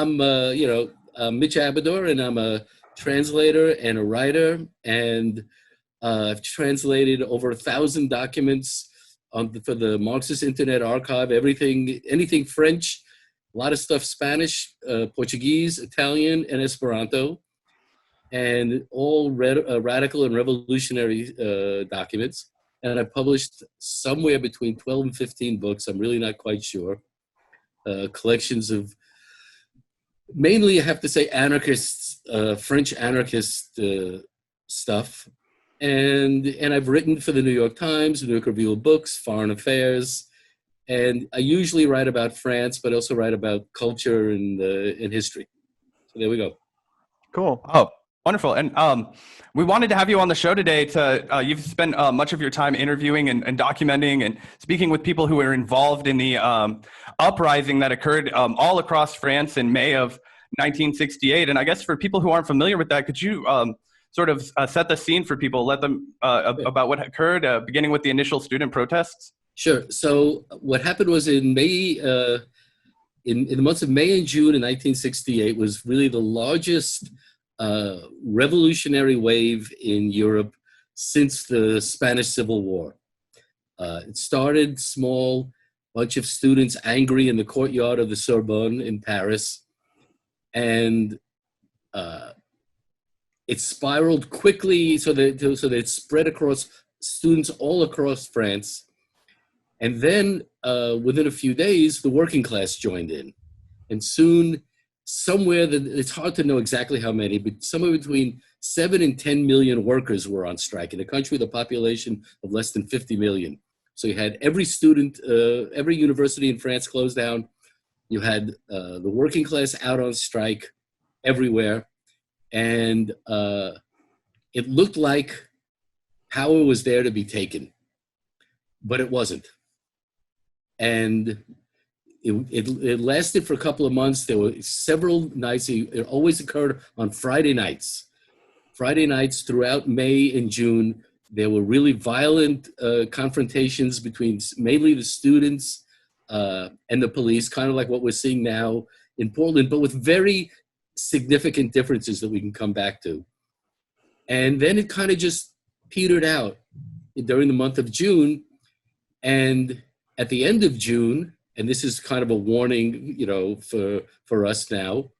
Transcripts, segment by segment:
I'm Mitch Abidor, and I'm a translator and a writer, and I've translated over 1,000 documents for the Marxist Internet Archive, anything French, a lot of stuff Spanish, Portuguese, Italian, and Esperanto, and all radical and revolutionary documents. And I published somewhere between 12 and 15 books. I'm really not quite sure. Collections of mainly, I have to say, anarchists, French anarchist stuff. And I've written for the New York Times, the New York Review of Books, Foreign Affairs. And I usually write about France, but also write about culture and history. So there we go. Cool. Oh, wonderful. And we wanted to have you on the show today you've spent much of your time interviewing and documenting and speaking with people who were involved in the uprising that occurred all across France in May of 1968. And I guess for people who aren't familiar with that, could you sort of set the scene for people, let them about what occurred, beginning with the initial student protests? Sure. So what happened was in May, in the months of May and June in 1968 was really the largest revolutionary wave in Europe since the Spanish Civil War. It started small, bunch of students angry in the courtyard of the Sorbonne in Paris, and it spiraled quickly so that it spread across students all across France. And then within a few days, the working class joined in. And soon, it's hard to know exactly how many, but somewhere between 7 and 10 million workers were on strike in a country with a population of less than 50 million. So you had every university in France closed down. You had the working class out on strike everywhere. And it looked like power was there to be taken, but it wasn't. And it lasted for a couple of months. There were several nights. It always occurred on Friday nights. Friday nights throughout May and June, there were really violent confrontations between mainly the students and the police, kind of like what we're seeing now in Portland, but with very significant differences that we can come back to. And then it kind of just petered out during the month of June. And at the end of June, and this is kind of a warning, for us now,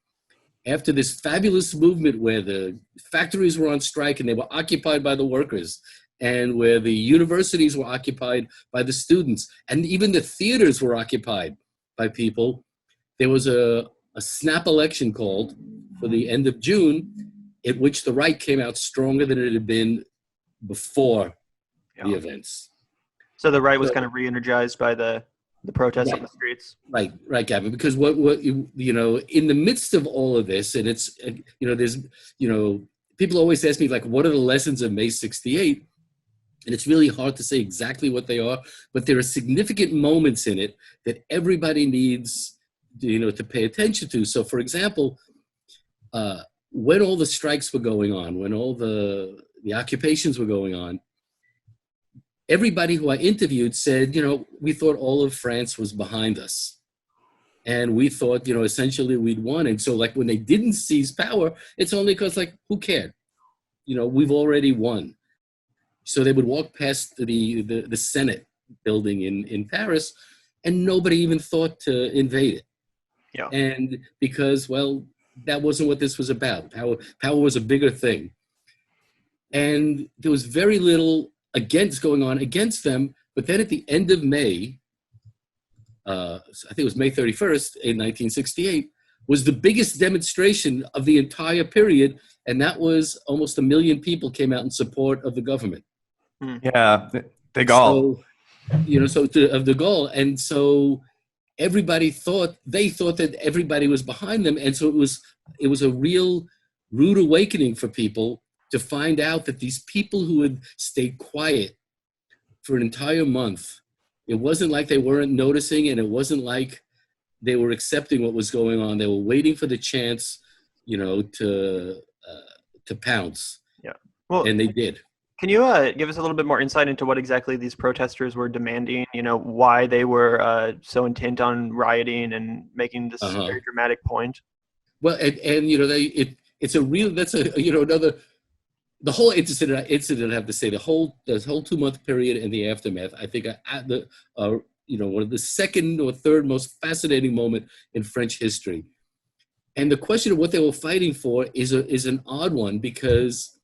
after this fabulous movement where the factories were on strike and they were occupied by the workers, and where the universities were occupied by the students, and even the theaters were occupied by people, there was a snap election called for the end of June, in which the right came out stronger than it had been before the events. So the right was kind of re-energized by the protests on the streets. Right, Gavin. Because what in the midst of all of this, and it's there's people always ask me, like, what are the lessons of May '68? And it's really hard to say exactly what they are, but there are significant moments in it that everybody needs to pay attention to. So, for example, when all the strikes were going on, when all the occupations were going on, everybody who I interviewed said, we thought all of France was behind us. And we thought, essentially we'd won. And so, like, when they didn't seize power, it's only because, like, who cared? We've already won. So they would walk past the Senate building in Paris, and nobody even thought to invade it. Yeah. And because, well, that wasn't what this was about. Power was a bigger thing. And there was very little going on against them. But then at the end of May, I think it was May 31st in 1968, was the biggest demonstration of the entire period. And that was almost 1 million people came out in support of the government. Yeah, the Gaulle. So, of the Gaulle. And so everybody thought that everybody was behind them. And so it was a real rude awakening for people to find out that these people who had stayed quiet for an entire month, it wasn't like they weren't noticing, and it wasn't like they were accepting what was going on. They were waiting for the chance, to pounce. Yeah. Well, and they did. Can you give us a little bit more insight into what exactly these protesters were demanding? Why they were so intent on rioting and making this very dramatic point? Well, and you know, it's a real, that's a, you know, another, the whole incident, I have to say, this whole 2 month period and the aftermath, I think you know, one of the second or third most fascinating moment in French history. And the question of what they were fighting for is an odd one, because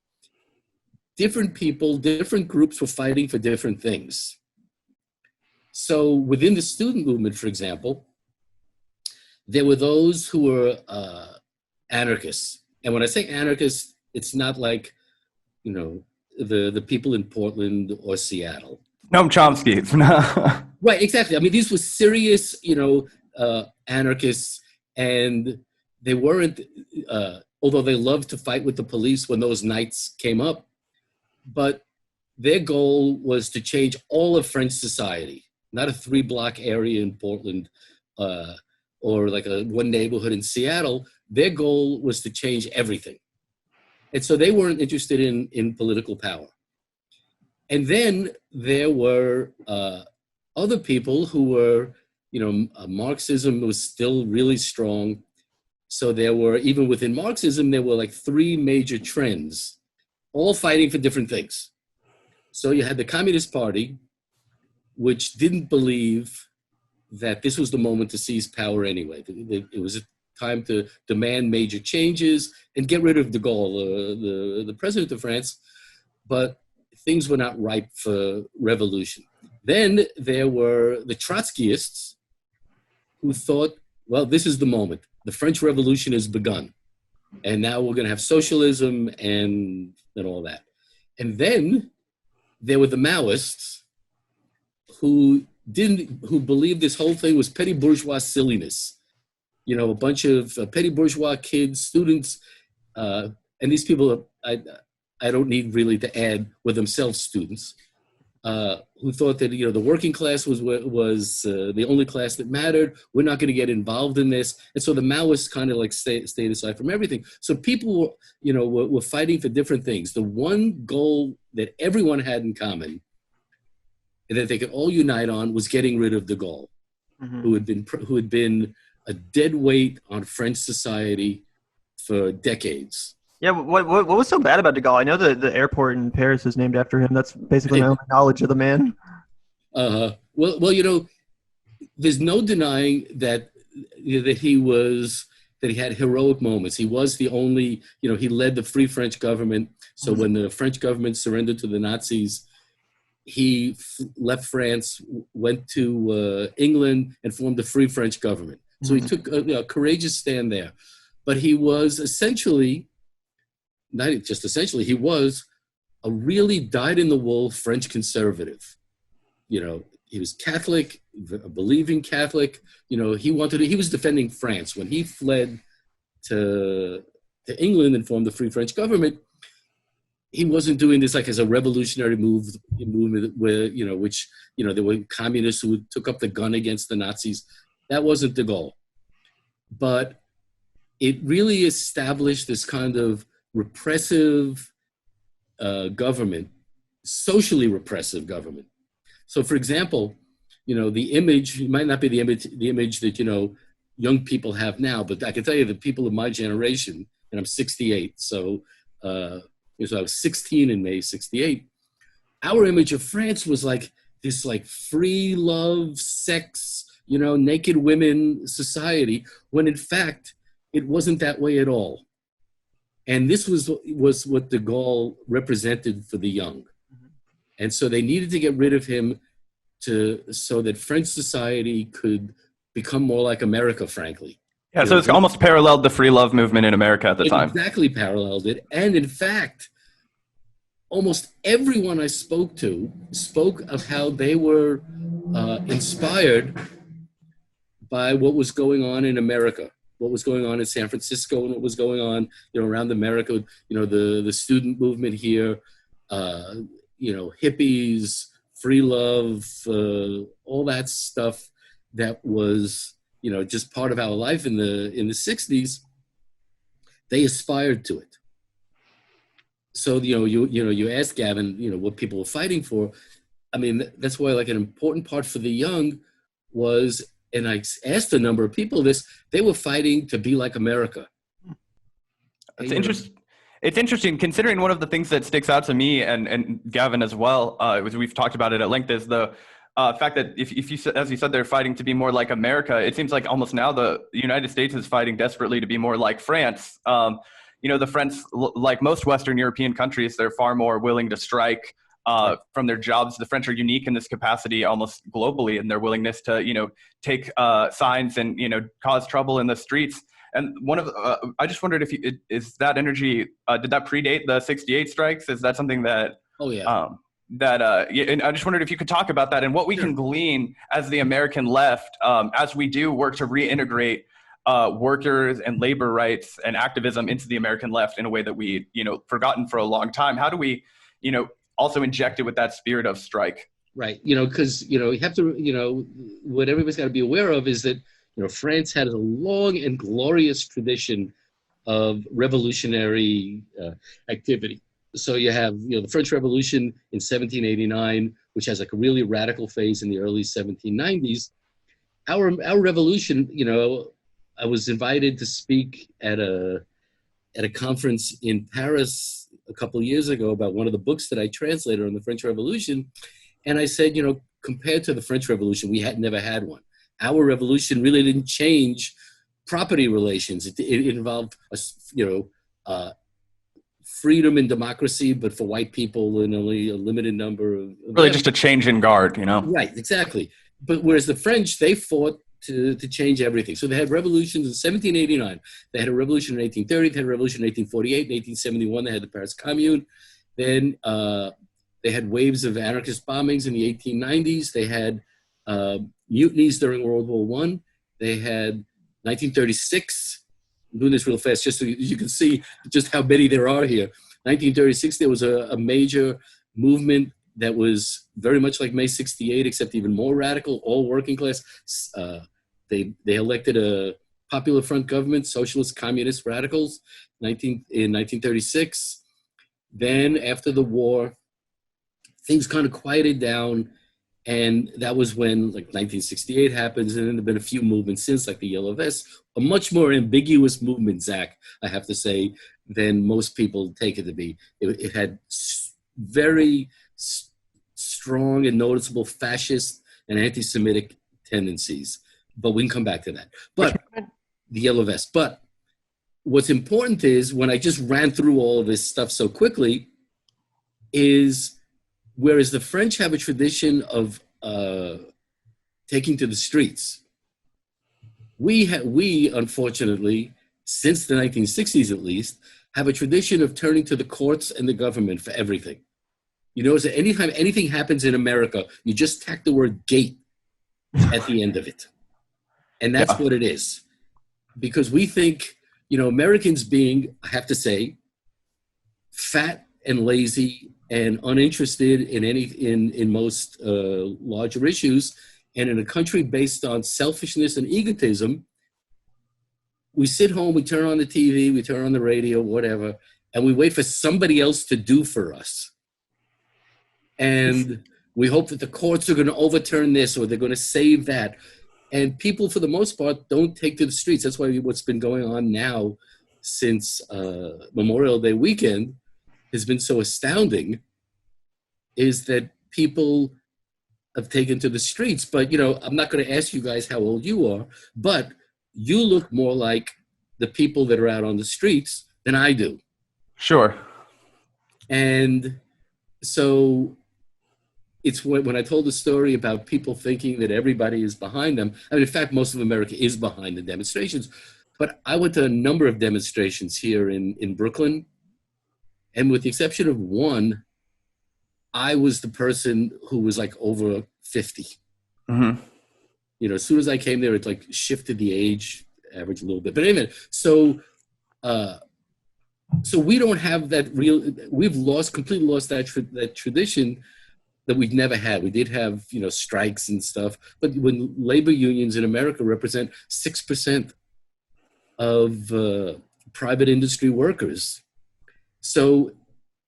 different people, different groups were fighting for different things. So within the student movement, for example, there were those who were anarchists. And when I say anarchists, it's not like, you know, the people in Portland or Seattle. Noam Chomsky. Right, exactly. I mean, these were serious, you know, anarchists, and they weren't, although they loved to fight with the police when those nights came up, but their goal was to change all of French society, not a 3-block area in Portland or like one neighborhood in Seattle. Their goal was to change everything. And so they weren't interested in political power. And then there were other people who were, you know, Marxism was still really strong. So there were, even within Marxism, there were like 3 major trends, all fighting for different things. So you had the Communist Party, which didn't believe that this was the moment to seize power anyway. It was a time to demand major changes and get rid of de Gaulle, the president of France, but things were not ripe for revolution. Then there were the Trotskyists, who thought, well, this is the moment. The French Revolution has begun, and now we're going to have socialism and all that. And then there were the Maoists, who believed this whole thing was petty bourgeois silliness. You know, a bunch of petty bourgeois kids, students, and these people, I don't need really to add, were themselves students, who thought that, you know, the working class was the only class that mattered. We're not going to get involved in this. And so the Maoists kind of like stayed aside from everything. So people, you know, were fighting for different things. The one goal that everyone had in common and that they could all unite on was getting rid of de Gaulle, mm-hmm. who had been a dead weight on French society for decades. Yeah, what was so bad about de Gaulle? I know the airport in Paris is named after him. That's basically my only knowledge of the man. Well, you know, there's no denying that he had heroic moments. He was the only, you know, he led the Free French government. So when the French government surrendered to the Nazis, he left France, went to England, and formed the Free French government. So he took a courageous stand there. But he was essentially, not just essentially, he was a really dyed-in-the-wool French conservative. You know, he was Catholic, a believing Catholic. You know, he was defending France. When he fled to England and formed the Free French government, he wasn't doing this like as a revolutionary movement where, you know, which, you know, there were communists who took up the gun against the Nazis. That wasn't the goal. But it really established this kind of repressive government, socially repressive government. So, for example, you know, the image, it might not be the image that, you know, young people have now, but I can tell you the people of my generation, and I'm 68, so I was 16 in May 68, our image of France was like this like free love, sex, you know, naked women society, when in fact, it wasn't that way at all. And this was what de Gaulle represented for the young. And so they needed to get rid of him so that French society could become more like America, frankly. Yeah, so it's almost paralleled the free love movement in America at the time. Exactly paralleled it. And in fact, almost everyone I spoke to spoke of how they were inspired by what was going on in America, what was going on in San Francisco, and what was going on, you know, around America, you know, the student movement here, you know, hippies, free love, all that stuff that was, you know, just part of our life in the 60s. They aspired to it. So, you know, you asked Gavin, you know, what people were fighting for. I mean, that's why like an important part for the young was, and I asked a number of people this, they were fighting to be like America. It's interesting. It's interesting considering one of the things that sticks out to me and Gavin as well, we've talked about it at length, is the fact that if you, as you said, they're fighting to be more like America. It seems like almost now the United States is fighting desperately to be more like France. The French, like most Western European countries, they're far more willing to strike from their jobs. The French are unique in this capacity almost globally in their willingness to, take signs and, cause trouble in the streets. And one of I just wondered is that energy, did that predate the 68 strikes? Is that something that, oh yeah. And I just wondered if you could talk about that and what we can glean as the American left, as we do work to reintegrate workers and labor rights and activism into the American left in a way that we, forgotten for a long time. How do we, also inject it with that spirit of strike? Right. Because, you have to, what everybody's got to be aware of is that, France had a long and glorious tradition of revolutionary activity. So you have, the French Revolution in 1789, which has like a really radical phase in the early 1790s. Our revolution, I was invited to speak at a conference in Paris a couple of years ago about one of the books that I translated on the French Revolution. And I said, compared to the French Revolution, we had never had one. Our revolution really didn't change property relations. It involved, freedom and democracy, but for white people and only a limited number of really just a change in guard, Right, exactly. But whereas the French, they fought to change everything. So they had revolutions in 1789. They had a revolution in 1830. They had a revolution in 1848. In 1871, they had the Paris Commune. Then they had waves of anarchist bombings in the 1890s. They had mutinies during World War I. They had 1936. I'm doing this real fast just so you can see just how many there are here. 1936, there was a major movement that was very much like May 68, except even more radical, all working class. They elected a Popular Front government, socialist, communist radicals in 1936. Then after the war, things kind of quieted down. And that was when, 1968 happens, and then there have been a few movements since, like the Yellow Vests, a much more ambiguous movement, Zach, I have to say, than most people take it to be. It had very strong and noticeable fascist and anti-Semitic tendencies. But we can come back to that. But the Yellow Vest. But what's important is, when I just ran through all of this stuff so quickly, is whereas the French have a tradition of taking to the streets, we unfortunately, since the 1960s at least, have a tradition of turning to the courts and the government for everything. You notice that anytime anything happens in America, you just tack the word gate at the end of it. And that's what it is. Because we think, Americans being, I have to say, fat and lazy and uninterested in most larger issues, and in a country based on selfishness and egotism, we sit home, we turn on the TV, we turn on the radio, whatever, and we wait for somebody else to do for us. And we hope that the courts are going to overturn this or they're going to save that. And people, for the most part, don't take to the streets. That's why what's been going on now since Memorial Day weekend has been so astounding, is that people have taken to the streets. But, I'm not going to ask you guys how old you are, but you look more like the people that are out on the streets than I do. Sure. And so it's when I told the story about people thinking that everybody is behind them. I mean, in fact, most of America is behind the demonstrations. But I went to a number of demonstrations here in Brooklyn. And with the exception of one, I was the person who was over 50. Mm-hmm. As soon as I came there, it shifted the age average a little bit. But anyway, so we don't have that we've completely lost that tradition that we've never had. We did have, strikes and stuff, but when labor unions in America represent 6% of private industry workers. So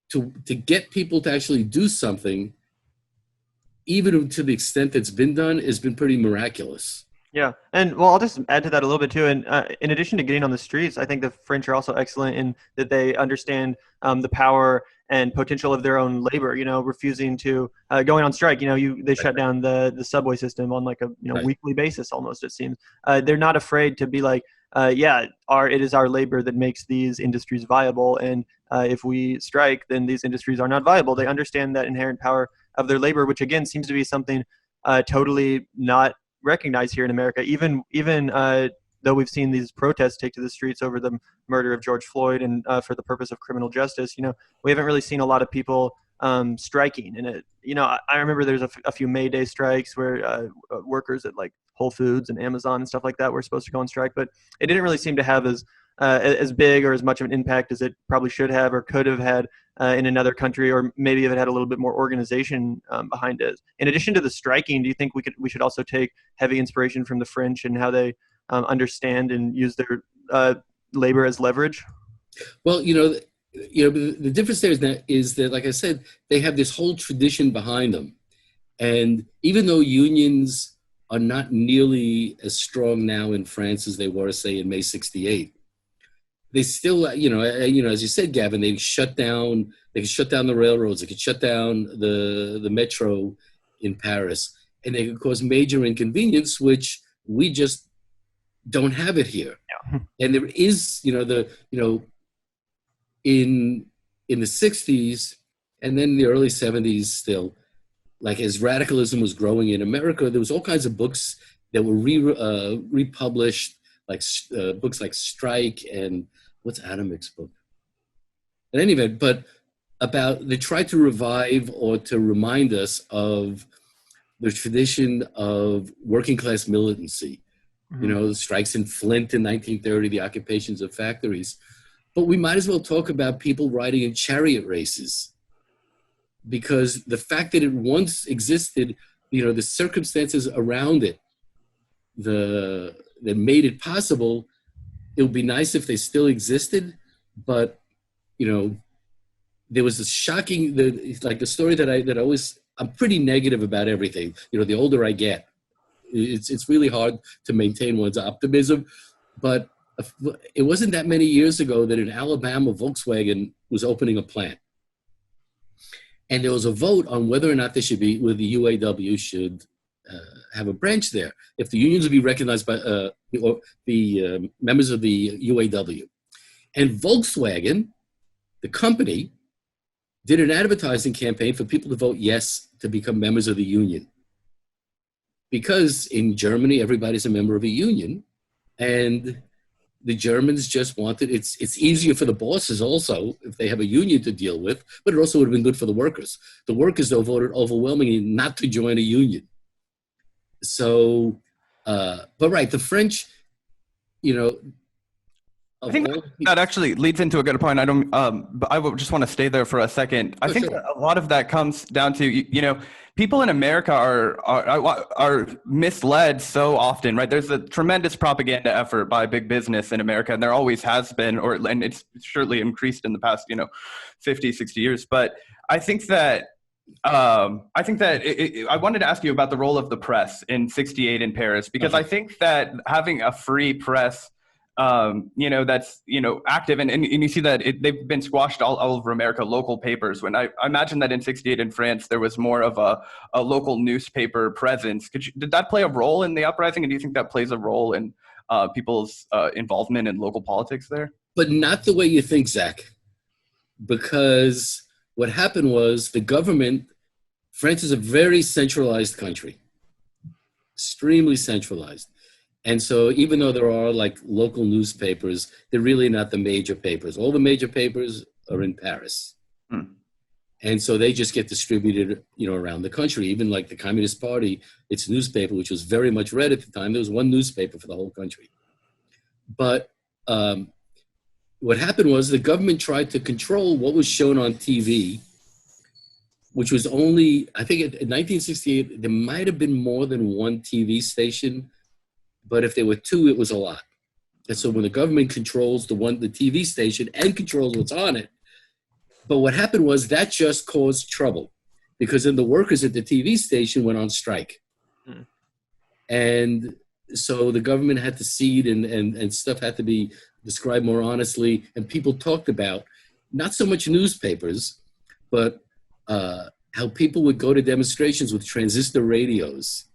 to get people to actually do something, even to the extent that's been done, has been pretty miraculous. Yeah, and well, I'll just add to that a little bit too. And in addition to getting on the streets, I think the French are also excellent in that they understand the power and potential of their own labor. You know, refusing to going on strike. You know, they shut down the subway system on like a Right. weekly basis almost. It seems they're not afraid to be like, yeah, it is our labor that makes these industries viable, and if we strike, then these industries are not viable. They understand that inherent power of their labor, which again seems to be something totally not recognized here in America. Even though we've seen these protests take to the streets over the murder of George Floyd and for the purpose of criminal justice, we haven't really seen a lot of people striking. And I remember there's a few May Day strikes where workers at like Whole Foods and Amazon and stuff like that were supposed to go on strike, but it didn't really seem to have as big or as much of an impact as it probably should have or could have had in another country, or maybe if it had a little bit more organization behind it. In addition to the striking, do you think we should also take heavy inspiration from the French and how they understand and use their labor as leverage? Well, the difference there is that, like I said, they have this whole tradition behind them. And even though unions are not nearly as strong now in France as they were, say, in May '68, they still, as you said, Gavin, they can shut down the railroads, they could shut down the metro in Paris, and they could cause major inconvenience, which we just don't have it here. Yeah. And there is, in the '60s and then the early '70s still, like as radicalism was growing in America, there was all kinds of books that were republished, like books like Strike and what's Adamick's book? In any event, but they tried to revive or to remind us of the tradition of working class militancy. Mm-hmm. The strikes in Flint in 1930, the occupations of factories. But we might as well talk about people riding in chariot races, because the fact that it once existed, the circumstances around it, that made it possible. It would be nice if they still existed, but there was a shocking, the story that I always, I'm pretty negative about everything. The older I get, it's really hard to maintain one's optimism, but it wasn't that many years ago that in Alabama, Volkswagen was opening a plant. And there was a vote on whether or not whether the UAW should have a branch there, if the unions would be recognized by the members of the UAW. And Volkswagen, the company, did an advertising campaign for people to vote yes to become members of the union. Because in Germany, everybody's a member of a union, and the Germans just wanted, it's easier for the bosses also if they have a union to deal with, but it also would have been good for the workers. The workers, though, voted overwhelmingly not to join a union. So, but right, the French, I think that actually leads into a good point. But I just want to stay there for a second. I think sure. a lot of that comes down to, people in America are misled so often, right? There's a tremendous propaganda effort by big business in America, and there always has been, and it's surely increased in the past, 50, 60 years. But I think that I wanted to ask you about the role of the press in '68 in Paris, because I think that having a free press, that's, active, and you see that they've been squashed all over America, local papers. When I imagine that in '68 in France, there was more of a local newspaper presence. Did that play a role in the uprising? And do you think that plays a role in people's involvement in local politics there? But not the way you think, Zach, because what happened was the government, France is a very centralized country, extremely centralized. And so even though there are like local newspapers, they're really not the major papers. All the major papers are in Paris. And so they just get distributed, around the country. Even like the Communist Party, its newspaper, which was very much read at the time, there was one newspaper for the whole country. But what happened was the government tried to control what was shown on TV, which was only, I think in 1968, there might have been more than one TV station. But if there were two, it was a lot. And so when the government controls the TV station and controls what's on it, but what happened was that just caused trouble, because then the workers at the TV station went on strike. And so the government had to cede, and stuff had to be described more honestly, and people talked about not so much newspapers, but how people would go to demonstrations with transistor radios,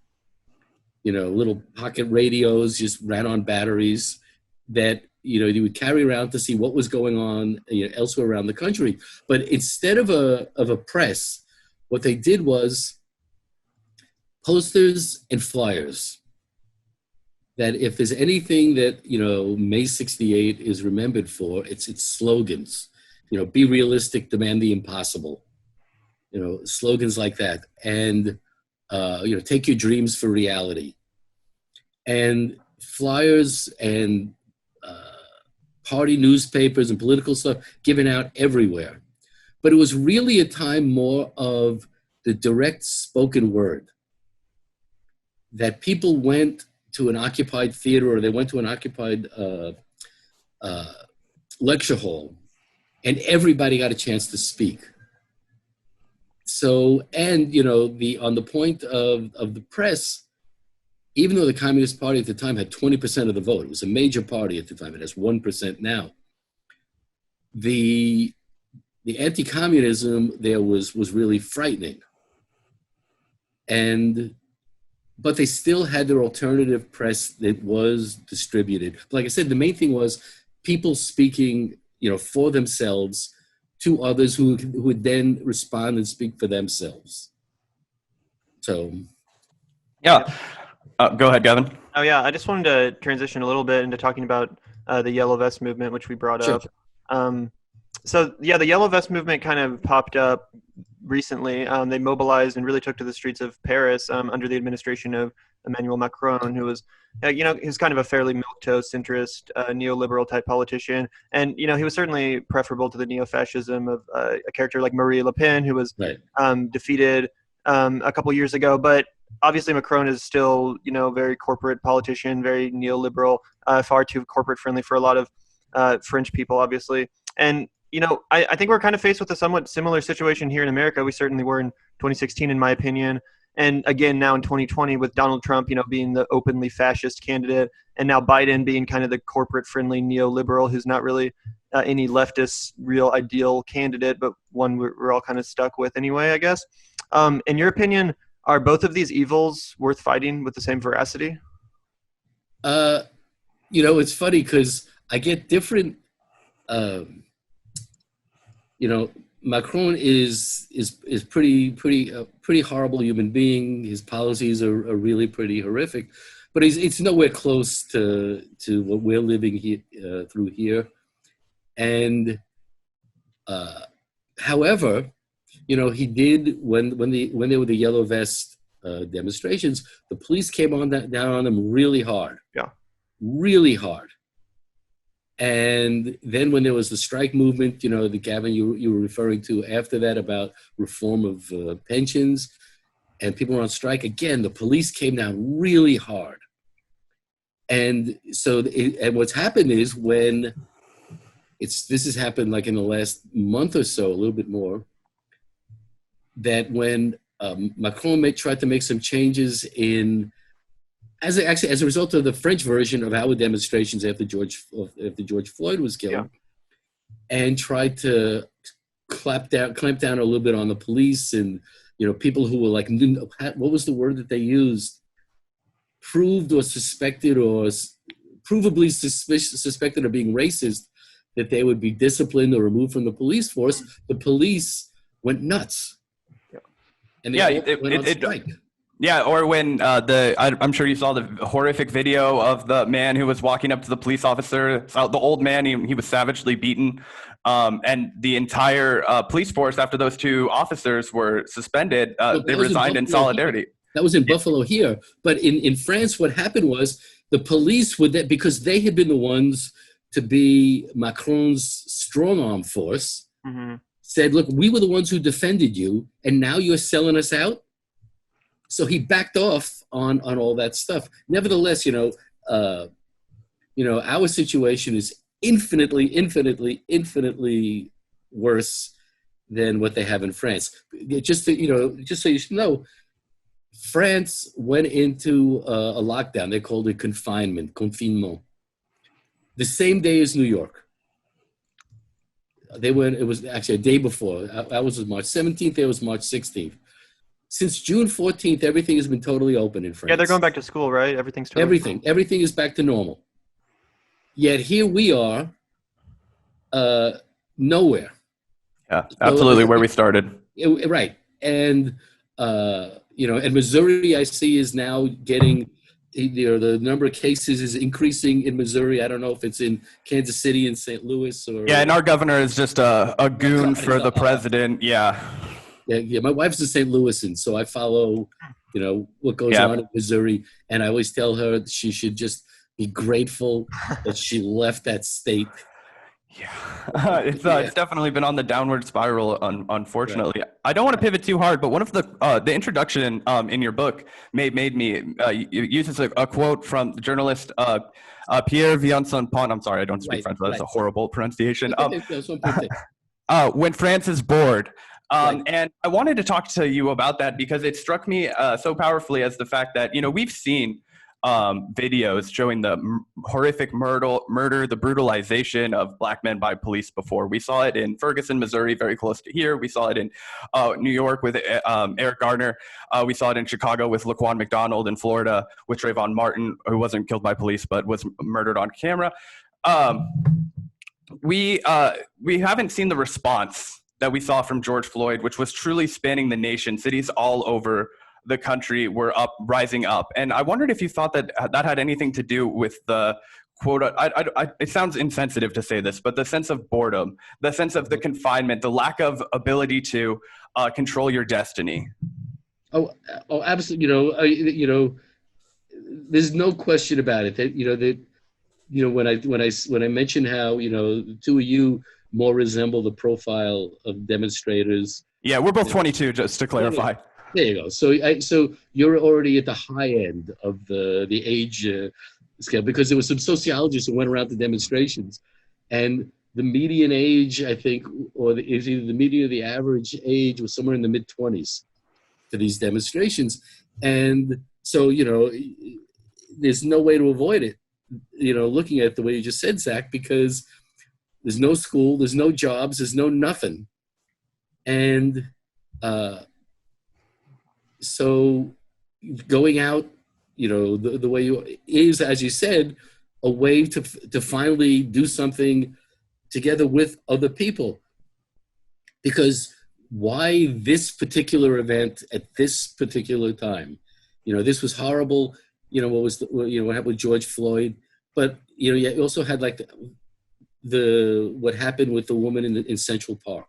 little pocket radios, just ran on batteries that, you would carry around to see what was going on elsewhere around the country. But instead of a press, what they did was posters and flyers. That if there's anything that, May 68 is remembered for, it's its slogans. Be realistic, demand the impossible. Slogans like that. And, take your dreams for reality. And flyers and party newspapers and political stuff given out everywhere. But it was really a time more of the direct spoken word. That people went to an occupied theater, or they went to an occupied lecture hall, and everybody got a chance to speak. So, and on the point of the press, even though the Communist Party at the time had 20% of the vote, it was a major party at the time. It has 1% now. The anti-communism there was really frightening, but they still had their alternative press that was distributed. Like I said, the main thing was people speaking, for themselves to others who would then respond and speak for themselves. So. Yeah. Go ahead, Gavin. Oh, yeah. I just wanted to transition a little bit into talking about the Yellow Vest movement, which we brought up. So, yeah, the Yellow Vest movement kind of popped up recently. They mobilized and really took to the streets of Paris under the administration of Emmanuel Macron, who was, he's kind of a fairly milquetoast, centrist, neoliberal type politician. And, he was certainly preferable to the neo-fascism of a character like Marie Le Pen, who was defeated a couple years ago. But obviously Macron is still, very corporate politician, very neoliberal, far too corporate friendly for a lot of French people, obviously. And, I think we're kind of faced with a somewhat similar situation here in America. We certainly were in 2016, in my opinion. And again, now in 2020 with Donald Trump, being the openly fascist candidate, and now Biden being kind of the corporate friendly neoliberal who's not really any leftist real ideal candidate, but one we're all kind of stuck with anyway, I guess. In your opinion, are both of these evils worth fighting with the same veracity? It's funny because I get different, Macron is pretty horrible human being. His policies are really pretty horrific, but it's nowhere close to what we're living through here. And however, he did when there were the Yellow Vest demonstrations, the police came down on them really hard. Yeah, really hard. And then when there was the strike movement, the Gavin you were referring to after that about reform of pensions, and people were on strike, again, the police came down really hard. And so, and what's happened is this has happened like in the last month or so, a little bit more, that when Macron tried to make some changes as a result of the French version of our demonstrations after George Floyd was killed, and tried to clamp down a little bit on the police and people who were like, what was the word that they used? Proved or suspected or provably suspected of being racist, that they would be disciplined or removed from the police force. The police went nuts, and they went on strike. Yeah, or when I'm sure you saw the horrific video of the man who was walking up to the police officer, the old man, he was savagely beaten. And the entire police force, after those two officers were suspended, they resigned in solidarity. That was in Buffalo here. But in France, what happened was the police would, because they had been the ones to be Macron's strong-arm force, said, look, we were the ones who defended you, and now you're selling us out? So he backed off on all that stuff. Nevertheless, our situation is infinitely worse than what they have in France. Just so you should know, France went into a lockdown. They called it confinement. The same day as New York. They went. It was actually a day before. That was March 17th. It was March 16th. Since June 14th, everything has been totally open in France. Yeah, they're going back to school, right? Everything's totally Everything is back to normal. Yet here we are, nowhere. Yeah, absolutely where we started. Right. And, and Missouri, I see, is now getting, the number of cases is increasing in Missouri. I don't know if it's in Kansas City and St. Louis or. Yeah, and our governor is just a goon for the president. Yeah. Yeah. My wife's in St. Louis, and so I follow, what goes on in Missouri. And I always tell her that she should just be grateful that she left that state. Yeah, it's definitely been on the downward spiral, unfortunately. Right. I don't want to pivot too hard, but one of the introduction in your book made me uses a quote from the journalist Pierre Vincent-Pont. I'm sorry, I don't speak French, but that's a horrible pronunciation. When France is bored. And I wanted to talk to you about that because it struck me so powerfully as the fact that, we've seen videos showing the horrific murder, the brutalization of black men by police before. We saw it in Ferguson, Missouri, very close to here. We saw it in New York with Eric Garner. We saw it in Chicago with Laquan McDonald, in Florida with Trayvon Martin, who wasn't killed by police but was murdered on camera. We haven't seen the response that we saw from George Floyd, which was truly spanning the nation. Cities all over the country were rising up. And I wondered if you thought that that had anything to do with the quote, it sounds insensitive to say this, but the sense of boredom, the sense of the confinement, the lack of ability to control your destiny. Oh, absolutely. There's no question about it that, when I mentioned how, the two of you more resemble the profile of demonstrators. Yeah, we're both 22, just to clarify. There you go. So you're already at the high end of the age scale, because there were some sociologists who went around to demonstrations, and the median age, I think, is either the median or the average age was somewhere in the mid-20s for these demonstrations. And so, there's no way to avoid it, looking at it the way you just said, Zach, because there's no school, there's no jobs, there's no nothing. And so going out, the way is, as you said, a way to finally do something together with other people. Because why this particular event at this particular time? This was horrible. What happened with George Floyd? But you also had like what happened with the woman in Central Park.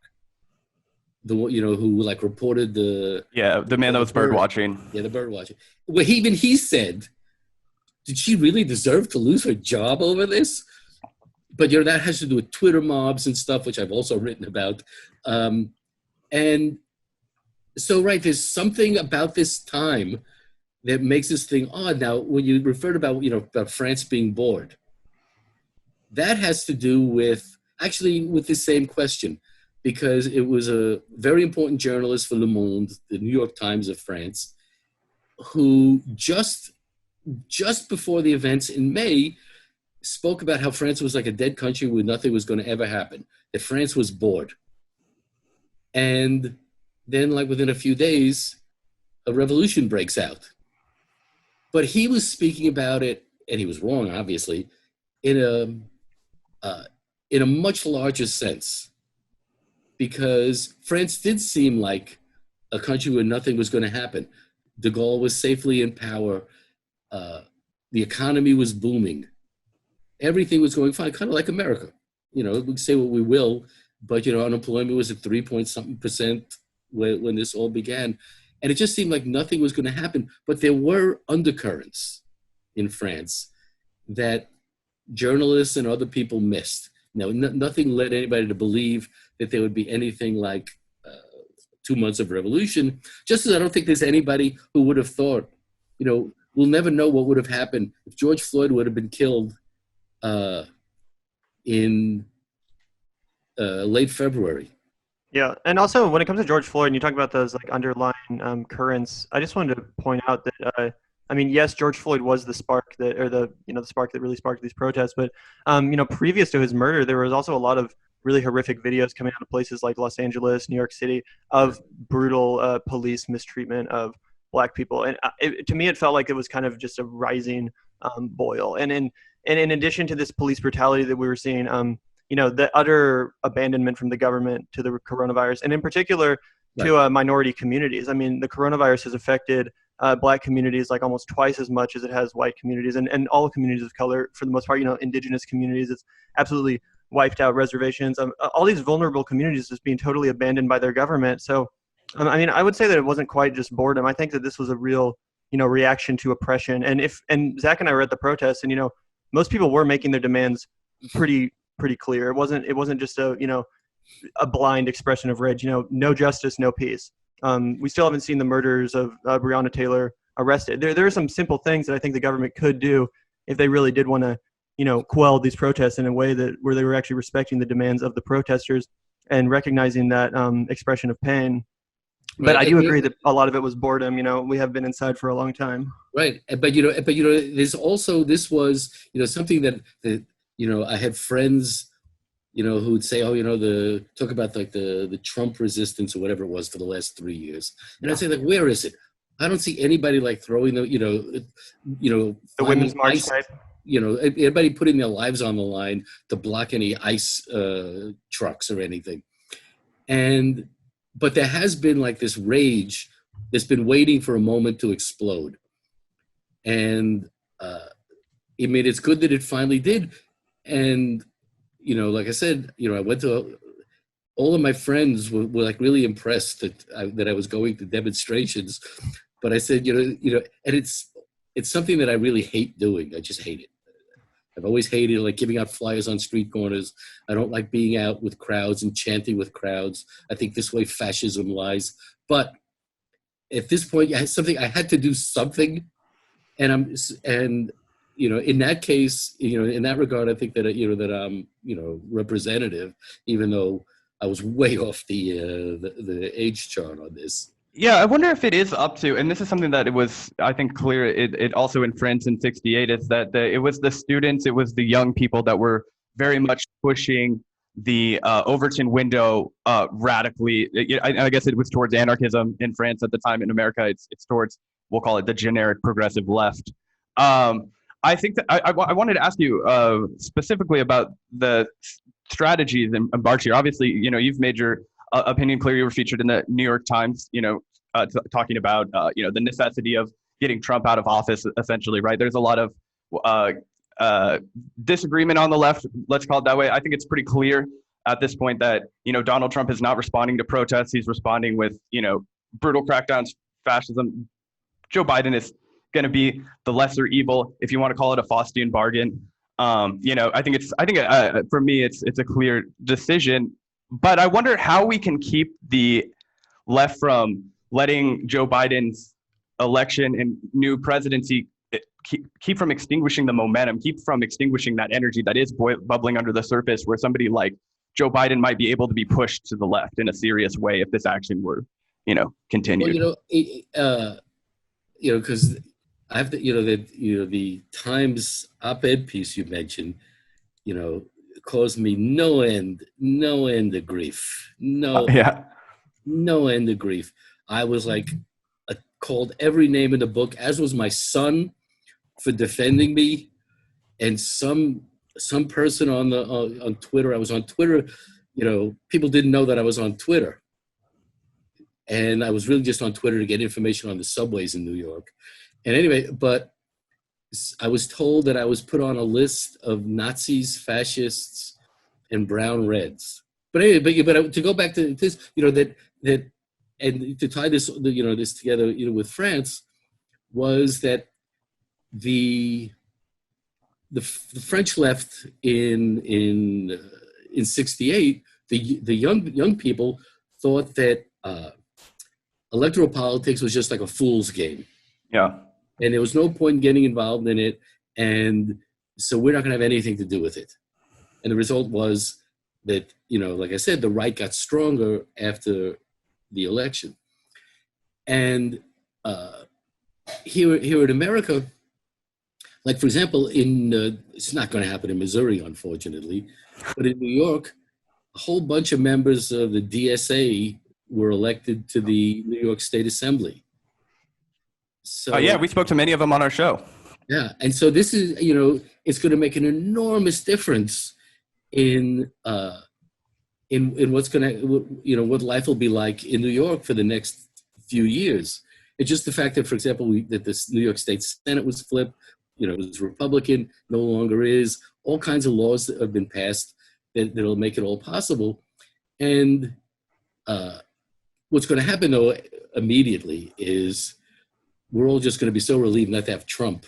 Who like reported the man that was bird watching. Yeah, the bird watching. Well, he said, did she really deserve to lose her job over this? But that has to do with Twitter mobs and stuff, which I've also written about. And so, right, there's something about this time that makes this thing odd. Now, when you referred about France being bored, that has to do with the same question. Because it was a very important journalist for Le Monde, the New York Times of France, who just before the events in May spoke about how France was like a dead country where nothing was going to ever happen, that France was bored. And then, like within a few days, a revolution breaks out. But he was speaking about it, and he was wrong, obviously, in a much larger sense. Because France did seem like a country where nothing was going to happen. De Gaulle was safely in power. The economy was booming. Everything was going fine, kind of like America. We can say what we will, but, unemployment was at 3-point-something% when this all began. And it just seemed like nothing was going to happen. But there were undercurrents in France that journalists and other people missed. Now, nothing led anybody to believe that there would be anything like 2 months of revolution, just as I don't think there's anybody who would have thought, we'll never know what would have happened if George Floyd would have been killed in late February. Yeah, and also when it comes to George Floyd, and you talk about those like underlying currents, I just wanted to point out that I mean, yes, George Floyd was the spark that, or the the spark that really sparked these protests, but previous to his murder, there was also a lot of really horrific videos coming out of places like Los Angeles, New York City, of brutal police mistreatment of Black people, and to me, it felt like it was kind of just a rising boil, and in addition to this police brutality that we were seeing. The utter abandonment from the government to the coronavirus, and in particular to minority communities. I mean, the coronavirus has affected Black communities like almost twice as much as it has white communities, and all communities of color for the most part. Indigenous communities. It's absolutely wiped out reservations. All these vulnerable communities just being totally abandoned by their government. So, I mean, I would say that it wasn't quite just boredom. I think that this was a real, reaction to oppression. And Zach and I were at the protests, and most people were making their demands pretty clear. It wasn't just a blind expression of rage. No justice, no peace. We still haven't seen the murders of Breonna Taylor arrested. There are some simple things that I think the government could do if they really did want to quell these protests in a way where they were actually respecting the demands of the protesters and recognizing that expression of pain. But I do agree that a lot of it was boredom. We have been inside for a long time. Right, but there's also, this was something that I had friends, who would say, talk about like the Trump resistance or whatever it was for the last 3 years. And I'd say, like, where is it? I don't see anybody like throwing the women's march type. Everybody putting their lives on the line to block any ICE trucks or anything. But there has been like this rage that's been waiting for a moment to explode. And it's good that it finally did. And, like I said, I went to, all of my friends were like really impressed that I was going to demonstrations. But I said, and it's something that I really hate doing. I just hate it. I've always hated like giving out flyers on street corners. I don't like being out with crowds and chanting with crowds. I think this way fascism lies. But at this point, I had to do something. And in that case, in that regard, I think that that I'm representative, even though I was way off the age chart on this. Yeah, I wonder if it is up to, and this is something that it was, I think, clear. It also in France in '68 is that it was the students, it was the young people that were very much pushing the Overton window radically. I guess it was towards anarchism in France at the time. In America, it's towards, we'll call it the generic progressive left. I think that I wanted to ask you specifically about the strategies and march here. Obviously, you've made your opinion clear. You were featured in the New York Times, talking about, the necessity of getting Trump out of office, essentially, right? There's a lot of disagreement on the left, let's call it that way. I think it's pretty clear at this point that, Donald Trump is not responding to protests. He's responding with, brutal crackdowns, fascism. Joe Biden is going to be the lesser evil, if you want to call it a Faustian bargain. I think for me, it's a clear decision. But I wonder how we can keep the left from letting Joe Biden's election and new presidency keep from extinguishing the momentum, keep from extinguishing that energy that is bubbling under the surface, where somebody like Joe Biden might be able to be pushed to the left in a serious way if this action were, continued. Well, because I have to, the Times op-ed piece you mentioned, caused me no end of grief. No end of grief. I was like called every name in the book, as was my son, for defending me, and some person on Twitter. I was on Twitter. People didn't know that I was on Twitter, and I was really just on Twitter to get information on the subways in New York. And anyway, but I was told that I was put on a list of Nazis, fascists, and brown reds. But anyway, but to go back to this, that and to tie this, this together, with France, was that the French left in '68. The young people thought that electoral politics was just like a fool's game. Yeah. And there was no point in getting involved in it. And so we're not going to have anything to do with it. And the result was that, like I said, the right got stronger after the election. And here in America, like, for example, it's not going to happen in Missouri, unfortunately, but in New York, a whole bunch of members of the DSA were elected to the New York State Assembly. So yeah, we spoke to many of them on our show. Yeah, and so this is, it's going to make an enormous difference in what's going to, what life will be like in New York for the next few years. It's just the fact that, for example, that this New York State Senate was flipped, it was Republican, no longer is. All kinds of laws that have been passed that'll make it all possible. And what's going to happen, though, immediately is we're all just going to be so relieved not to have Trump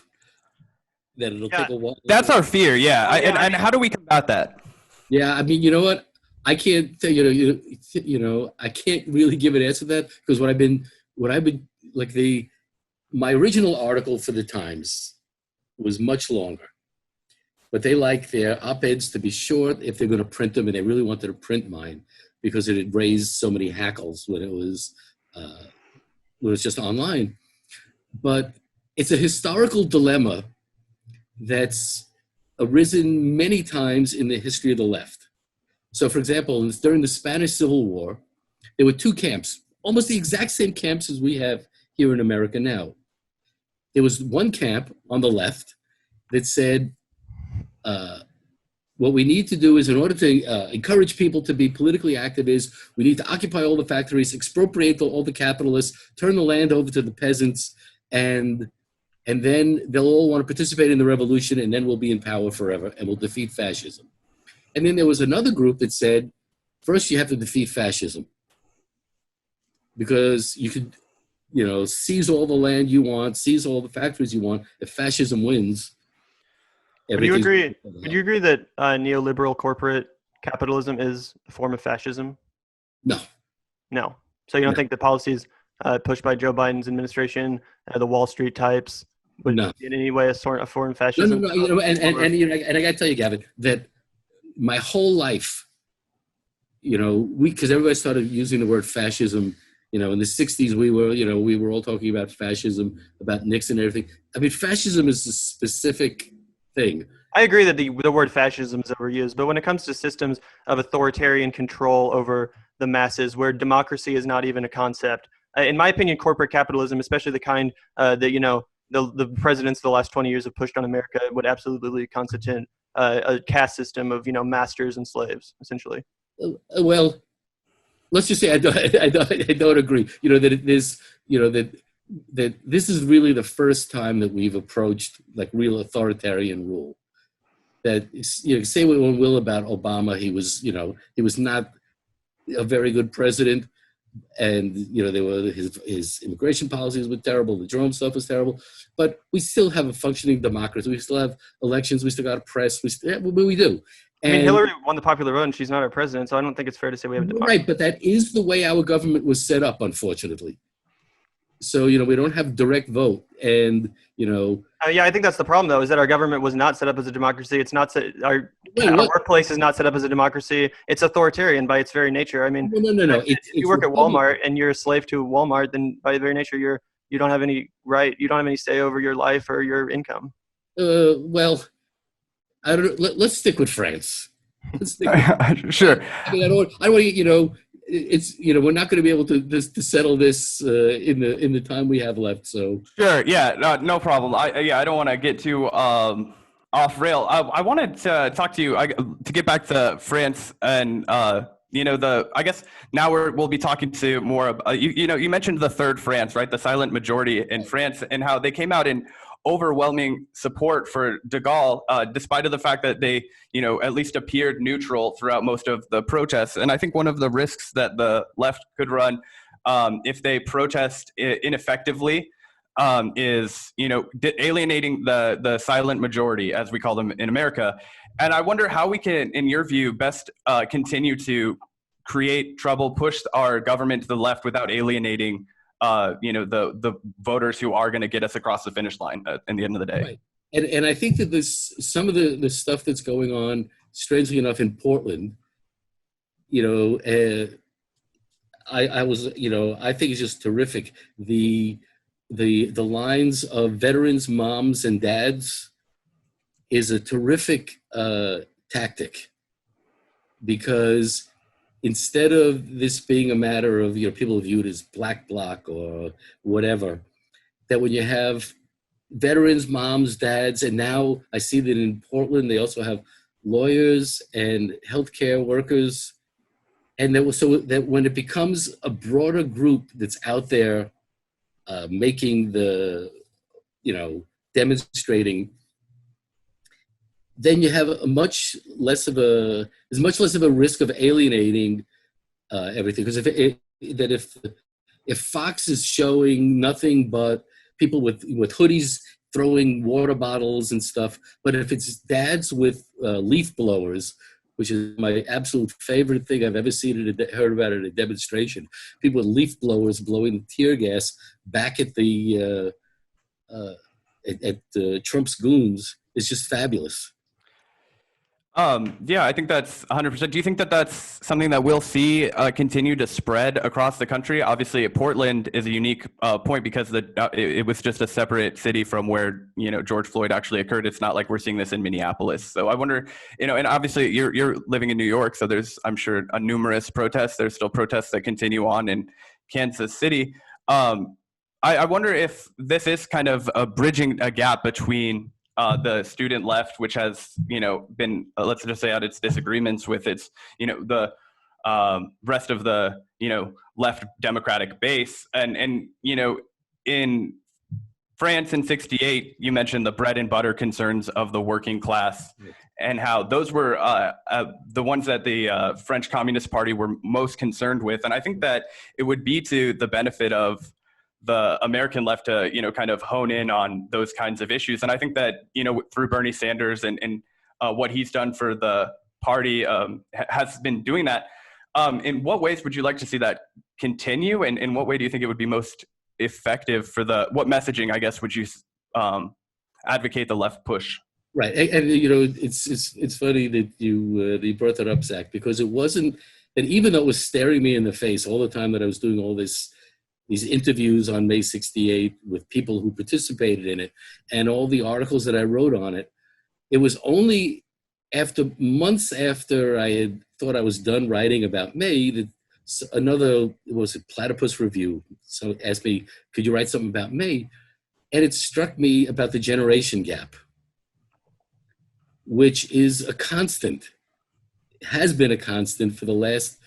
that it'll take a while. That's our fear, yeah. And how do we combat that? Yeah, I mean, you know what? I can't, I can't really give an answer to that, because my original article for the Times was much longer, but they like their op-eds to be short if they're going to print them, and they really wanted to print mine because it had raised so many hackles when it was just online. But it's a historical dilemma that's arisen many times in the history of the left. So, for example, during the Spanish Civil War, there were two camps, almost the exact same camps as we have here in America now. There was one camp on the left that said, what we need to do is, in order to encourage people to be politically active, is we need to occupy all the factories, expropriate all the capitalists, turn the land over to the peasants, and then they'll all want to participate in the revolution, and then we'll be in power forever, and we'll defeat fascism. And then there was another group that said, first you have to defeat fascism, because you could, seize all the land you want, seize all the factories you want. If fascism wins, would you agree that neoliberal corporate capitalism is a form of fascism? No. So you don't think the policies pushed by Joe Biden's administration, the Wall Street types, would in any way a form of fascism? No. And I got to tell you, Gavin, that my whole life, because everybody started using the word fascism. In the 60s, we were all talking about fascism, about Nixon and everything. I mean, fascism is a specific thing. I agree that the word fascism is overused, but when it comes to systems of authoritarian control over the masses, where democracy is not even a concept, in my opinion, corporate capitalism, especially the kind that the presidents of the last 20 years have pushed on America, would absolutely constitute a caste system of masters and slaves, essentially. Well, let's just say I don't agree. That this is really the first time that we've approached like real authoritarian rule. That say what one will about Obama, he was not a very good president, and there were his immigration policies were terrible, the drone stuff was terrible, but we still have a functioning democracy. We still have elections. We still got a press. We do. I mean, Hillary won the popular vote, and she's not our president, so I don't think it's fair to say we have a democracy. Right, but that is the way our government was set up, unfortunately. So, we don't have direct vote, and, yeah, I think that's the problem, though, is that our government was not set up as a democracy. It's not our workplace is not set up as a democracy. It's authoritarian by its very nature. I mean, no. If you work at Walmart and you're a slave to Walmart, then by very nature, you don't have any right. You don't have any say over your life or your income. Well, I don't. Let's stick with France. Sure. I mean, I don't want it's we're not going to be able to settle this in the time we have left. So sure, yeah, no problem. I don't want to get too off rail. I wanted to talk to you to get back to France and I guess now we'll be talking to more. You mentioned the third France, right? The silent majority in France, and how they came out in overwhelming support for de Gaulle, despite of the fact that they, at least appeared neutral throughout most of the protests. And I think one of the risks that the left could run if they protest ineffectively is, alienating the silent majority, as we call them in America. And I wonder how we can, in your view, best continue to create trouble, push our government to the left without alienating the voters who are going to get us across the finish line in the end of the day. Right. And I think that some of the stuff that's going on, strangely enough, in Portland, you know, I was, you know, I think it's just terrific. The lines of veterans, moms, and dads is a terrific tactic, because instead of this being a matter of, you know, people view it as black bloc or whatever, that when you have veterans, moms, dads, and now I see that in Portland they also have lawyers and healthcare workers, and that was so that when it becomes a broader group that's out there making the, you know, demonstrating, then you have a much less of a, there's much less of a risk of alienating everything. Because if Fox is showing nothing but people with hoodies throwing water bottles and stuff, but if it's dads with leaf blowers, which is my absolute favorite thing I've ever seen heard about at a demonstration, people with leaf blowers blowing tear gas back at the Trump's goons, is just fabulous. Yeah, I think that's 100%. Do you think that that's something that we'll see continue to spread across the country? Obviously, Portland is a unique point because it was just a separate city from where, you know, George Floyd actually occurred. It's not like we're seeing this in Minneapolis. So I wonder, you know, and obviously you're living in New York, so there's, I'm sure, numerous protests. There's still protests that continue on in Kansas City. I wonder if this is kind of bridging a gap between the student left, which has, you know, been, let's just say, at its disagreements with its, you know, the rest of the, you know, left democratic base. And you know, in France in '68, you mentioned the bread and butter concerns of the working class, and how those were the ones that the French Communist Party were most concerned with. And I think that it would be to the benefit of the American left to, you know, kind of hone in on those kinds of issues. And I think that, you know, through Bernie Sanders and what he's done for the party has been doing that. In what ways would you like to see that continue? And in what way do you think it would be most effective for what messaging, I guess, would you advocate the left push? Right. And you know, it's funny that you brought that up, Zach, because it wasn't, and even though it was staring me in the face all the time that I was doing all these interviews on May 68 with people who participated in it and all the articles that I wrote on it, it was only months after I had thought I was done writing about May that another, was it Platypus Review, so asked me, could you write something about May? And it struck me about the generation gap, which is a constant, has been a constant for the last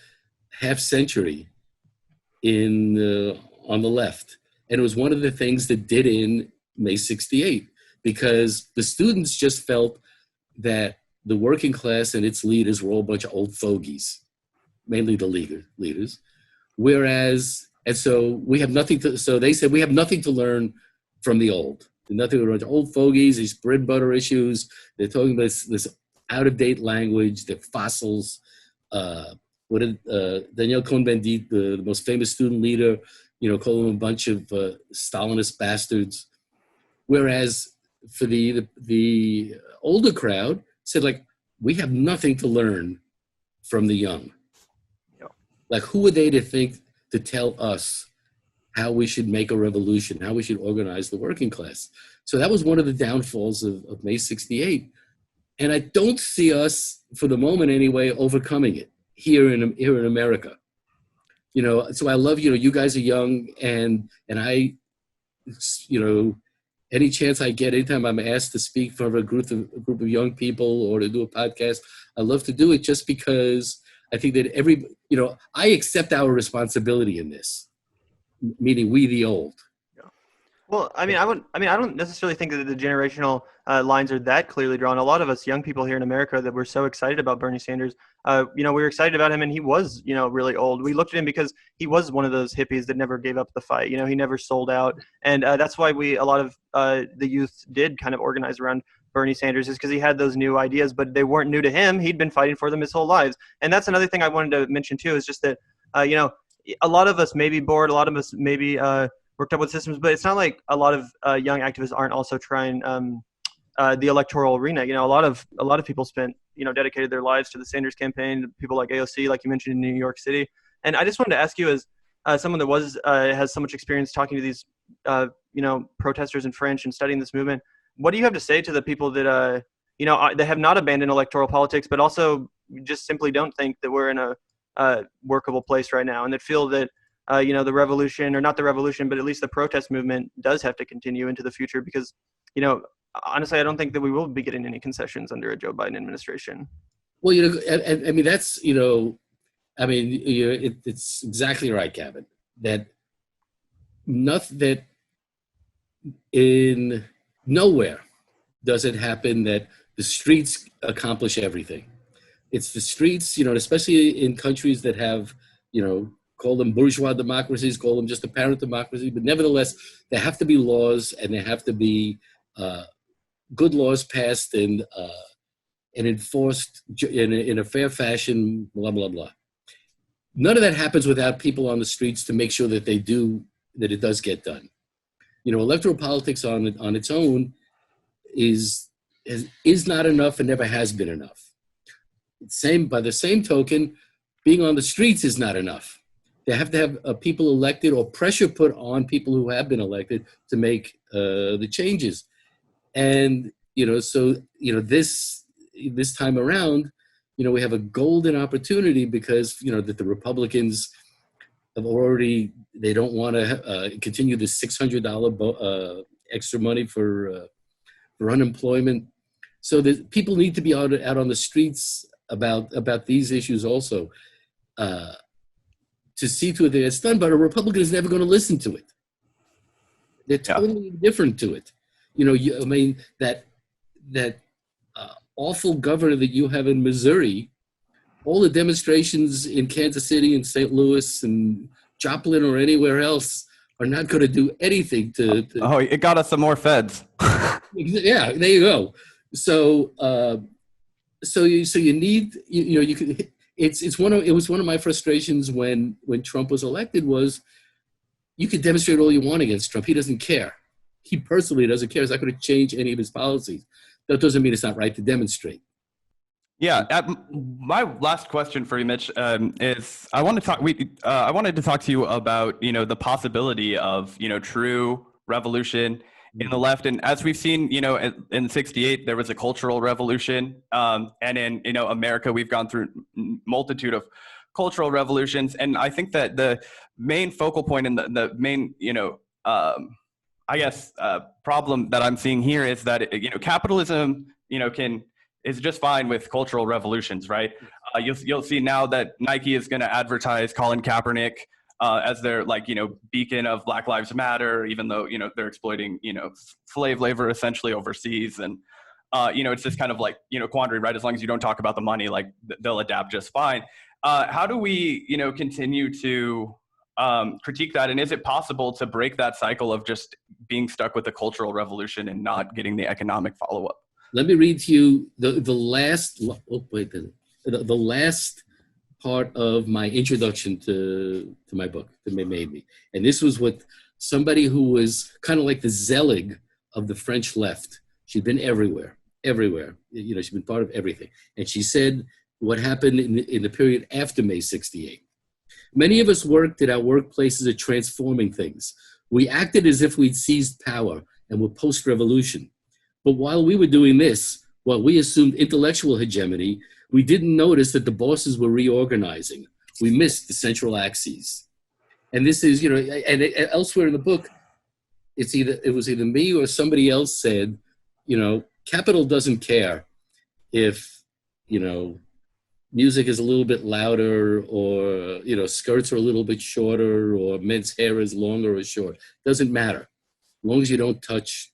half century on the left. And it was one of the things that did in May 68, because the students just felt that the working class and its leaders were all a bunch of old fogies, mainly the leaders. Whereas, and so we have nothing to, so they said, we have nothing to learn from the old. Nothing to learn from old fogies, these bread and butter issues. They're talking about this out-of-date language, they're fossils. What did Daniel Cohn-Bendit, the most famous student leader, you know, call them a bunch of Stalinist bastards. Whereas for the older crowd said, like, we have nothing to learn from the young. Yeah. Like, who are they to think, to tell us how we should make a revolution, how we should organize the working class? So that was one of the downfalls of May 68. And I don't see us, for the moment anyway, overcoming it here in America. You know, so I love, you know, you guys are young, and I, you know, any chance I get, anytime I'm asked to speak for a group of young people or to do a podcast, I love to do it, just because I think that you know, I accept our responsibility in this, meaning we the old. Well, I don't necessarily think that the generational lines are that clearly drawn. A lot of us young people here in America that were so excited about Bernie Sanders, you know, we were excited about him, and he was, you know, really old. We looked at him because he was one of those hippies that never gave up the fight. You know, he never sold out. And that's why a lot of the youth did kind of organize around Bernie Sanders, is because he had those new ideas, but they weren't new to him. He'd been fighting for them his whole lives. And that's another thing I wanted to mention too, is just that, you know, a lot of us may be bored. A lot of us may be worked up with systems, but it's not like a lot of young activists aren't also trying the electoral arena. You know, a lot of people spent dedicated their lives to the Sanders campaign, people like AOC, like you mentioned, in New York City. And I just wanted to ask you, as someone that has so much experience talking to these, protesters in French and studying this movement, what do you have to say to the people that, they have not abandoned electoral politics, but also just simply don't think that we're in a workable place right now, and that feel that, the revolution, or not the revolution, but at least the protest movement does have to continue into the future? Because, honestly, I don't think that we will be getting any concessions under a Joe Biden administration. Well, I mean, that's, it's exactly right, Kevin, that in nowhere does it happen that the streets accomplish everything. It's the streets, especially in countries that have, call them bourgeois democracies, call them just apparent democracy, but nevertheless, there have to be laws, and there have to be good laws passed and enforced in a fair fashion, blah, blah, blah. None of that happens without people on the streets to make sure that it does get done. Electoral politics on its own is not enough and never has been enough. By the same token, being on the streets is not enough. They have to have people elected, or pressure put on people who have been elected to make the changes. And, this time around, we have a golden opportunity because, that the Republicans have already, they don't want to continue the $600 extra money for unemployment. So that people need to be out on the streets about these issues also, to see to it that it's done. But a Republican is never going to listen to it. They're totally indifferent to it. That awful governor that you have in Missouri, all the demonstrations in Kansas City and St. Louis and Joplin or anywhere else are not going to do anything to Oh, it got us some more feds. Yeah, there you go. So you need, you could. It was one of my frustrations when Trump was elected was, you could demonstrate all you want against Trump. He doesn't care. He personally doesn't care. He's not going to change any of his policies. That doesn't mean it's not right to demonstrate. Yeah. My last question for you, Mitch, is I wanted to talk to you about, the possibility of, true revolution in the left. And as we've seen, in '68, there was a cultural revolution. And in, America, we've gone through a multitude of cultural revolutions. And I think that the main focal point and the main, problem that I'm seeing here is that, capitalism, is just fine with cultural revolutions, right? You'll see now that Nike is going to advertise Colin Kaepernick as their beacon of Black Lives Matter, even though they're exploiting slave labor essentially overseas, and it's this kind of quandary, right? As long as you don't talk about the money, they'll adapt just fine. How do we continue to critique that, and is it possible to break that cycle of just being stuck with the cultural revolution and not getting the economic follow-up? Let me read to you the last part of my introduction to my book that made me. And this was what somebody who was kind of like the Zelig of the French left. She'd been everywhere. She'd been part of everything. And she said what happened in the period after May 68. Many of us worked at our workplaces at transforming things. We acted as if we'd seized power and were post-revolution. But while we were doing this, while we assumed intellectual hegemony, we didn't notice that the bosses were reorganizing. We missed the central axes. And this is, and elsewhere in the book, it was either me or somebody else said, Capital doesn't care if, music is a little bit louder, or, skirts are a little bit shorter, or men's hair is longer or short. Doesn't matter. As long as you don't touch,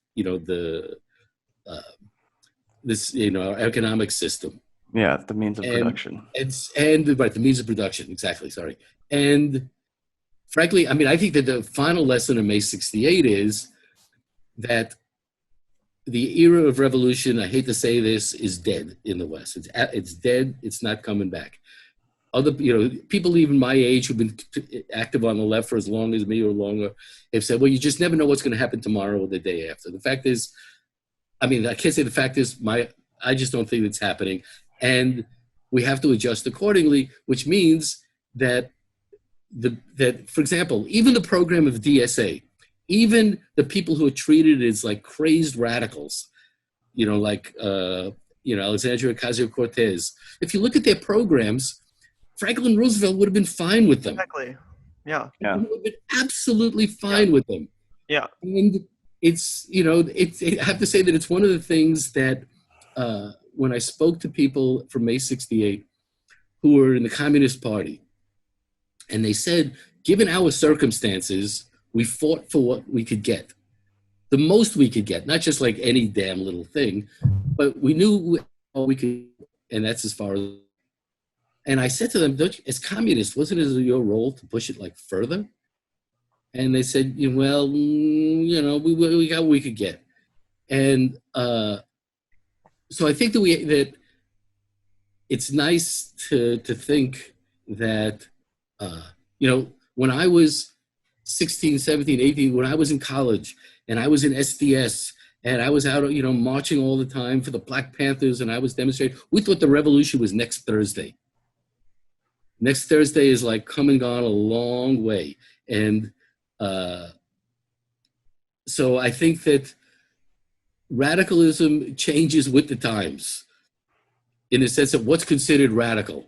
our economic system. Yeah, the means of production. And right, the means of production, exactly, sorry. And frankly, I think that the final lesson of May 68 is that the era of revolution, I hate to say this, is dead in the West. It's dead, it's not coming back. Other, people even my age who've been active on the left for as long as me or longer have said, well, you just never know what's going to happen tomorrow or the day after. The fact is, I can't say the fact is, I just don't think it's happening. and we have to adjust accordingly, which means that for example, even the program of DSA, even the people who are treated as like crazed radicals, like Alexandria Ocasio-Cortez, if you look at their programs, Franklin Roosevelt would have been fine with them. Exactly. Yeah. He would have been absolutely fine with them. Yeah. And I have to say that it's one of the things that when I spoke to people from May 68 who were in the Communist Party, and they said, given our circumstances, we fought for what we could get. The most we could get, not just like any damn little thing, but we knew all we could, and that's as far as. And I said to them, as communists, wasn't it your role to push it like further? And they said, well, we got what we could get. And so I think that it's nice to think that, when I was 16, 17, 18, when I was in college and I was in SDS and I was out, marching all the time for the Black Panthers and I was demonstrating, we thought the revolution was next Thursday. Next Thursday is like come and gone a long way. And so I think that radicalism changes with the times in the sense of what's considered radical.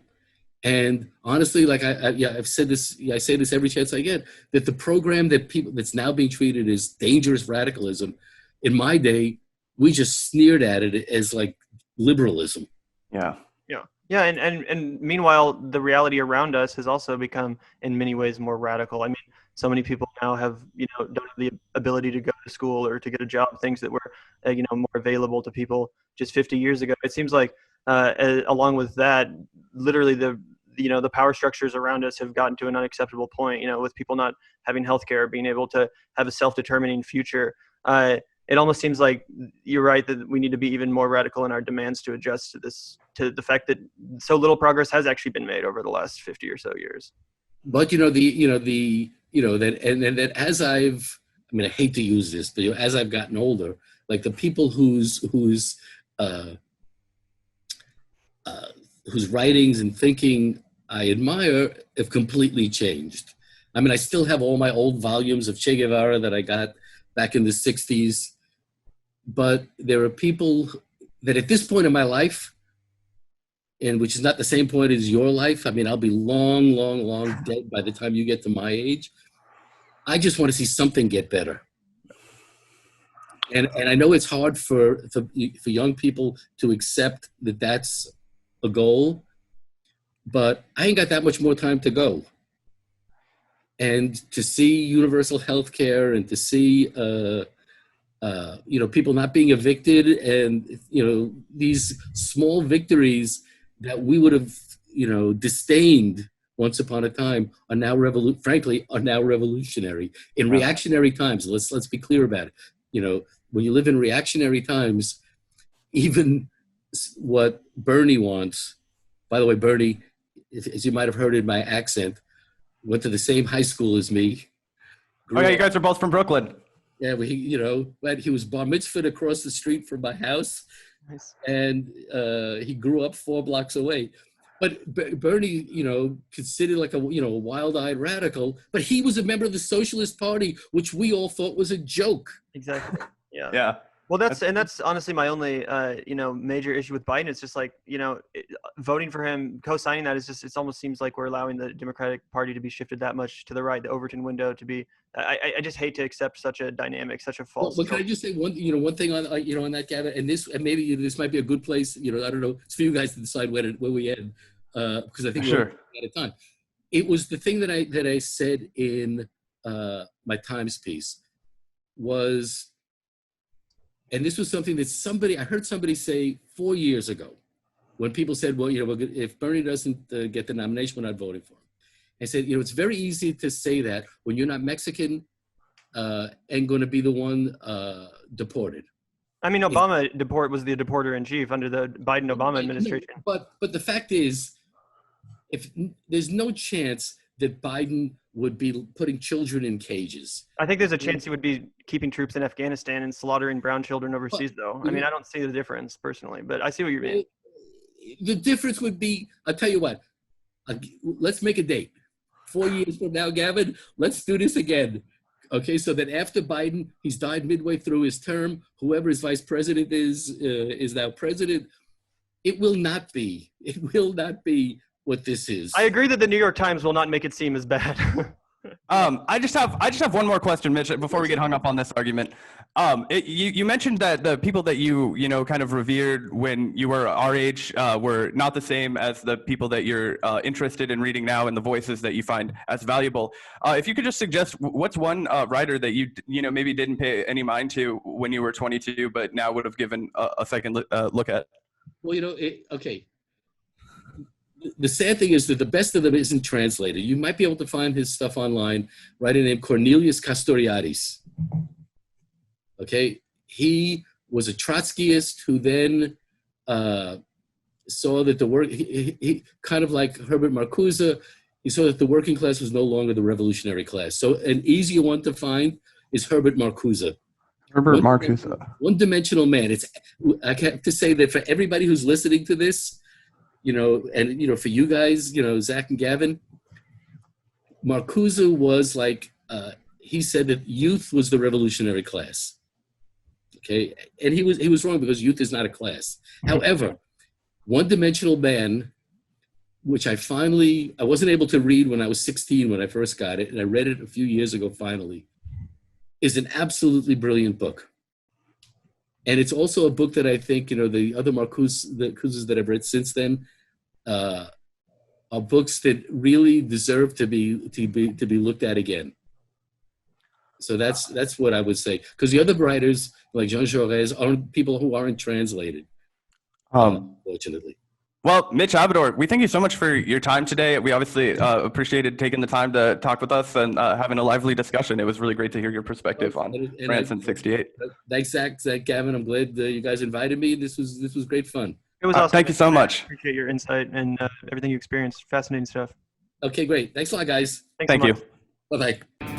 And honestly, like I've said this, I say this every chance I get, that the program that's now being treated as dangerous radicalism, in my day, we just sneered at it as like liberalism. Yeah. Yeah, and meanwhile, the reality around us has also become, in many ways, more radical. I mean, so many people now have, don't have the ability to go to school or to get a job, things that were, more available to people just 50 years ago. It seems like, along with that, literally the power structures around us have gotten to an unacceptable point, with people not having healthcare, being able to have a self-determining future. It almost seems like you're right that we need to be even more radical in our demands to adjust to the fact that so little progress has actually been made over the last 50 or so years. But that as I hate to use this, but as I've gotten older, like the people whose writings and thinking I admire have completely changed. I still have all my old volumes of Che Guevara that I got back in the 60s. But there are people that at this point in my life, and which is not the same point as your life, I'll be long, long, long dead by the time you get to my age. I just want to see something get better. And I know it's hard for young people to accept that that's a goal, but I ain't got that much more time to go. And to see universal health care and to see people not being evicted, and these small victories that we would have disdained once upon a time are now revolutionary in reactionary times. Let's be clear about it. When you live in reactionary times, even what Bernie wants. By the way, Bernie, as you might have heard in my accent, went to the same high school as me. Oh yeah, you guys are both from Brooklyn. Yeah, he was bar mitzvahed across the street from my house. Nice. And he grew up 4 blocks away. But Bernie, considered like a wild-eyed radical, but he was a member of the Socialist Party, which we all thought was a joke. Exactly. Yeah. Yeah. Well, that's honestly my only major issue with Biden. It's just like voting for him, co-signing that is just, it almost seems like we're allowing the Democratic Party to be shifted that much to the right, the Overton window to be. I just hate to accept such a dynamic, such a false. Well, can I just say one thing on on that, Gavin, and maybe this might be a good place. I don't know. It's for you guys to decide where we end, because I think we're out of time. It was the thing that I said in my Times piece was. And this was something that I heard somebody say 4 years ago when people said, well, if Bernie doesn't get the nomination, we're not voting for him. I said, it's very easy to say that when you're not Mexican and going to be the one deported. Obama was the deporter in chief under the Biden-Obama administration. But the fact is, if there's no chance that Biden would be putting children in cages. I think there's a chance he would be keeping troops in Afghanistan and slaughtering brown children overseas, though. I don't see the difference personally, but I see what you mean. The difference would be, I'll tell you what, let's make a date. 4 years from now, Gavin, let's do this again. Okay, so that after Biden, he's died midway through his term, whoever his vice president is now president. It will not be what this is. I agree that the New York Times will not make it seem as bad. I just have one more question, Mitch, before we get hung up on this argument. You mentioned that the people that you kind of revered when you were our age were not the same as the people that you're interested in reading now and the voices that you find as valuable. If you could just suggest what's one writer that you maybe didn't pay any mind to when you were 22, but now would have given a second look at. Well, okay. The sad thing is that the best of them isn't translated. You might be able to find his stuff online. Writer named Cornelius Castoriadis. Okay, he was a Trotskyist who then saw that he kind of like Herbert Marcuse, he saw that the working class was no longer the revolutionary class. So an easier one to find is Herbert Marcuse. Herbert Marcuse. One-dimensional man. I have to say that for everybody who's listening to this, and for you guys, Zach and Gavin, Marcuse was like, he said that youth was the revolutionary class. Okay, and he was wrong because youth is not a class. However, One-Dimensional Man, which I wasn't able to read when I was 16 when I first got it, and I read it a few years ago finally, is an absolutely brilliant book. And it's also a book that I think, the other Marcuses that I've read since then are books that really deserve to be looked at again. So that's what I would say. Because the other writers, like Jean Jaurès, are people who aren't translated, unfortunately. Well, Mitch Abidor, we thank you so much for your time today. We obviously appreciated taking the time to talk with us and having a lively discussion. It was really great to hear your perspective on France in '68. Thanks, Zach, Gavin. I'm glad you guys invited me. This was great fun. It was awesome. Thank you so much. I appreciate your insight and everything you experienced. Fascinating stuff. Okay, great. Thanks a lot, guys. Thank you. Bye-bye.